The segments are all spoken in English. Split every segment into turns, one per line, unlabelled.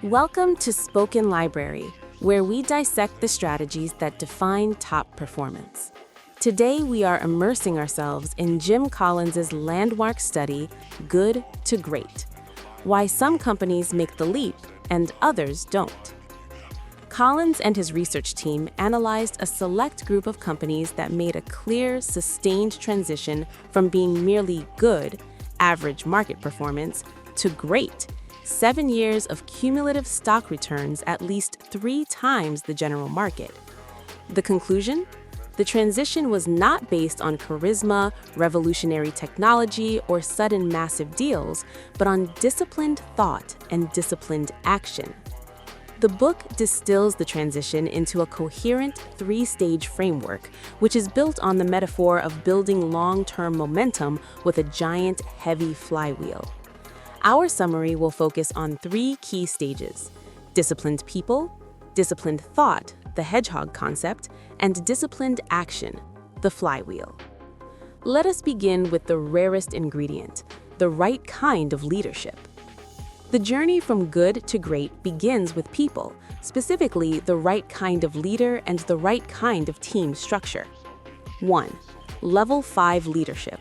Welcome to Spoken Library, where we dissect the strategies that define top performance. Today, we are immersing ourselves in Jim Collins's landmark study, Good to Great: Why Some Companies Make the Leap and Others Don't. Collins and his research team analyzed a select group of companies that made a clear, sustained transition from being merely good, average market performance, to great, 7 years of cumulative stock returns at least 3 times the general market. The conclusion? The transition was not based on charisma, revolutionary technology, or sudden massive deals, but on disciplined thought and disciplined action. The book distills the transition into a coherent 3-stage framework, which is built on the metaphor of building long-term momentum with a giant, heavy flywheel. Our summary will focus on 3 key stages: disciplined people, disciplined thought, the Hedgehog Concept, and disciplined action, the flywheel. Let us begin with the rarest ingredient, the right kind of leadership. The journey from good to great begins with people, specifically the right kind of leader and the right kind of team structure. 1. Level 5 leadership.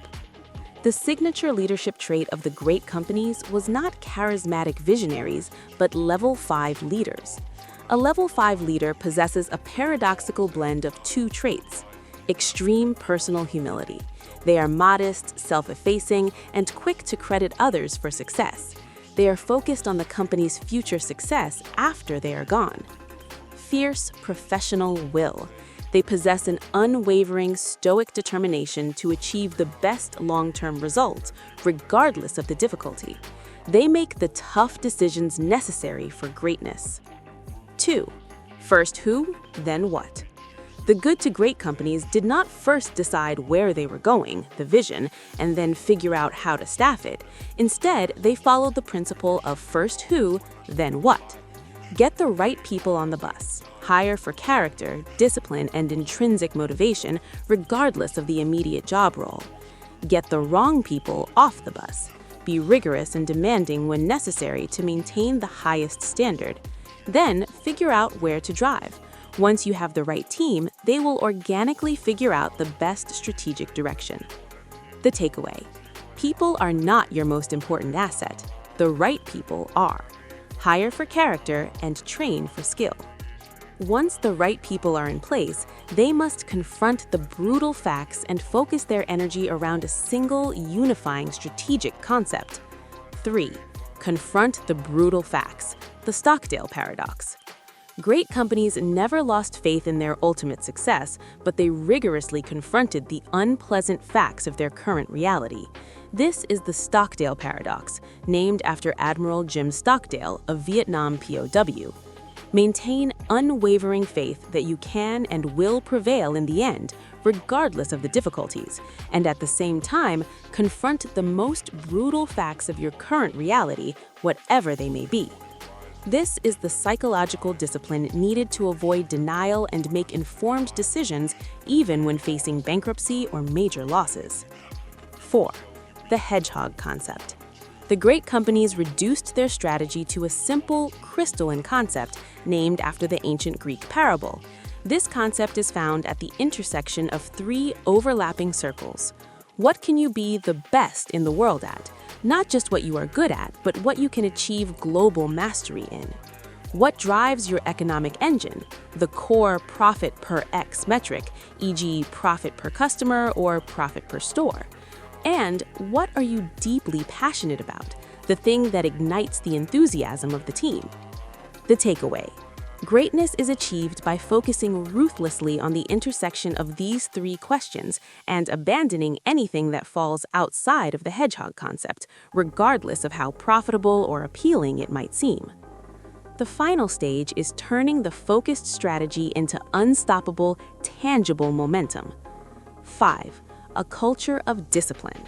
The signature leadership trait of the great companies was not charismatic visionaries, but level 5 leaders. A level 5 leader possesses a paradoxical blend of 2 traits: extreme personal humility. They are modest, self-effacing, and quick to credit others for success. They are focused on the company's future success after they are gone. Fierce professional will. They possess an unwavering, stoic determination to achieve the best long-term results, regardless of the difficulty. They make the tough decisions necessary for greatness. 2. First who, then what. The good to great companies did not first decide where they were going, the vision, and then figure out how to staff it. Instead, they followed the principle of first who, then what. Get the right people on the bus. Hire for character, discipline, and intrinsic motivation, regardless of the immediate job role. Get the wrong people off the bus. Be rigorous and demanding when necessary to maintain the highest standard. Then, figure out where to drive. Once you have the right team, they will organically figure out the best strategic direction. The takeaway: people are not your most important asset. The right people are. Hire for character and train for skill. Once the right people are in place, they must confront the brutal facts and focus their energy around a single, unifying strategic concept. 3. Confront the brutal facts, the Stockdale paradox. Great companies never lost faith in their ultimate success, but they rigorously confronted the unpleasant facts of their current reality. This is the Stockdale paradox, named after Admiral Jim Stockdale, a Vietnam POW. Maintain unwavering faith that you can and will prevail in the end, regardless of the difficulties, and at the same time, confront the most brutal facts of your current reality, whatever they may be. This is the psychological discipline needed to avoid denial and make informed decisions even when facing bankruptcy or major losses. 4. The Hedgehog Concept. The great companies reduced their strategy to a simple, crystalline concept named after the ancient Greek parable. This concept is found at the intersection of 3 overlapping circles. What can you be the best in the world at? Not just what you are good at, but what you can achieve global mastery in. What drives your economic engine? The core profit per X metric, e.g. profit per customer or profit per store. And what are you deeply passionate about? The thing that ignites the enthusiasm of the team. The takeaway: greatness is achieved by focusing ruthlessly on the intersection of these 3 questions and abandoning anything that falls outside of the Hedgehog Concept, regardless of how profitable or appealing it might seem. The final stage is turning the focused strategy into unstoppable, tangible momentum. 5. A culture of discipline.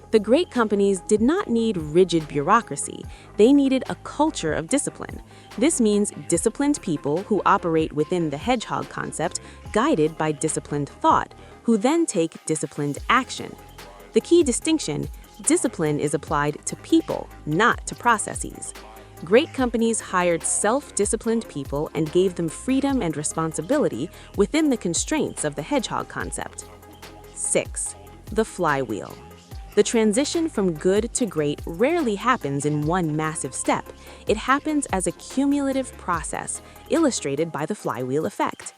The great companies did not need rigid bureaucracy. They needed a culture of discipline. This means disciplined people who operate within the Hedgehog Concept, guided by disciplined thought, who then take disciplined action. The key distinction: discipline is applied to people, not to processes. Great companies hired self-disciplined people and gave them freedom and responsibility within the constraints of the Hedgehog Concept. 6. The flywheel. The transition from good to great rarely happens in one massive step. It happens as a cumulative process, illustrated by the flywheel effect.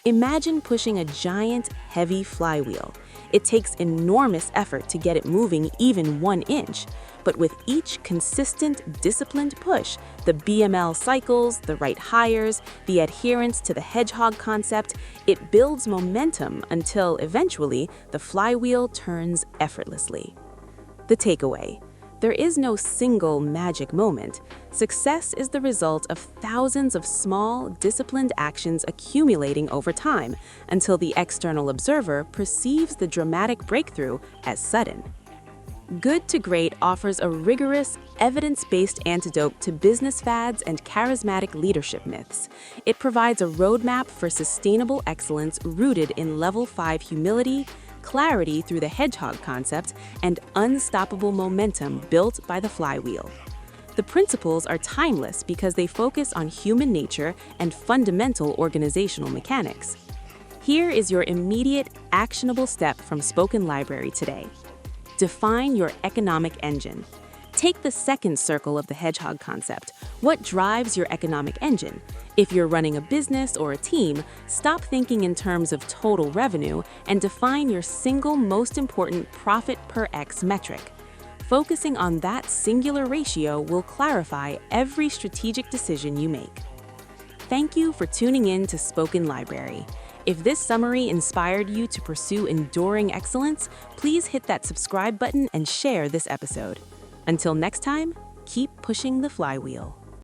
Imagine pushing a giant, heavy flywheel. It takes enormous effort to get it moving even 1 inch, but with each consistent, disciplined push, the BML cycles, the right hires, the adherence to the Hedgehog Concept, it builds momentum until, eventually, the flywheel turns effortlessly. The takeaway: there is no single magic moment. Success is the result of thousands of small, disciplined actions accumulating over time until the external observer perceives the dramatic breakthrough as sudden. Good to Great offers a rigorous, evidence-based antidote to business fads and charismatic leadership myths. It provides a roadmap for sustainable excellence rooted in Level 5 humility, clarity through the Hedgehog Concept, and unstoppable momentum built by the flywheel. The principles are timeless because they focus on human nature and fundamental organizational mechanics. Here is your immediate, actionable step from Spoken Library today. Define your economic engine. Take the second circle of the Hedgehog Concept. What drives your economic engine? If you're running a business or a team, stop thinking in terms of total revenue and define your single most important profit per X metric. Focusing on that singular ratio will clarify every strategic decision you make. Thank you for tuning in to Spoken Library. If this summary inspired you to pursue enduring excellence, please hit that subscribe button and share this episode. Until next time, keep pushing the flywheel.